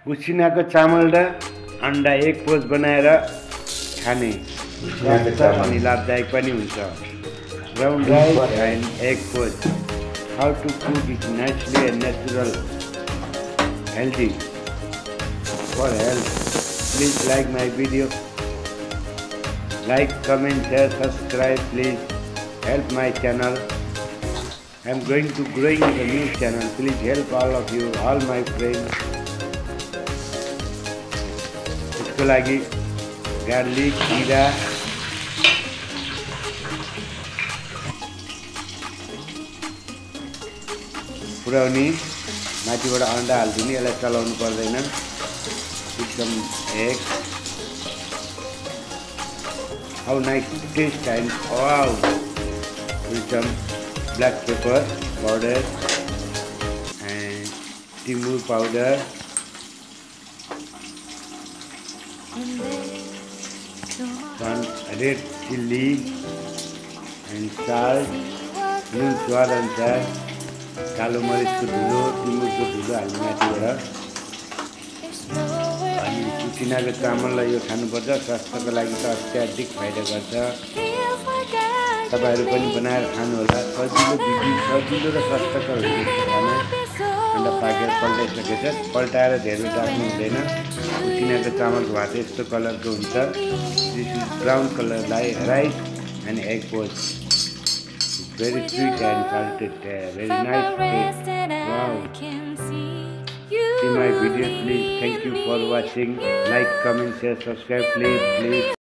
उसिनाको चामल र अन्डा एक पोच बनाएर खाने अनि लाभदायक पनि हुन्छ। Brown rice and egg poach, how to cook it nicely and natural, healthy for health. Please like my video, like, comment, share, subscribe. Please help my channel. I am going to growing the new channel. Please help all of you, all my friends. इसको लागि garlic, जीरा, पुराउनी, माथिबाट अन्डा हाल्दिने, यसलाई चलाउनु पर्दैन, एकदम एक how nice taste and wow, with some black pepper powder and timur powder, one red chili and salt, नुन स्वाद अनुसार, कालो मरिचको धुलो, तिमुरको धुलो हाल्नु माथिबाट। अनि उसिनाको चामललाई यो खानुपर्छ, स्वास्थ्यको लागि त अत्याधिक फाइदा गर्छ। तपाईहरु पनि बनाएर खानु होला, सजिलो र स्वास्थ्यकर हुन्छ खाना। अन्डा पाकेर पल्टाइसकेछ, पल्टाएर धेरै राख्नु हुँदैन। उसिनाको चामलको भात यस्तो कलरको हुन्छ। This is brown colour rice and egg पोच, very sweet and salted, very nice taste. Wow. See my video, please. Thank you for watching. Like, comment, share, subscribe, please.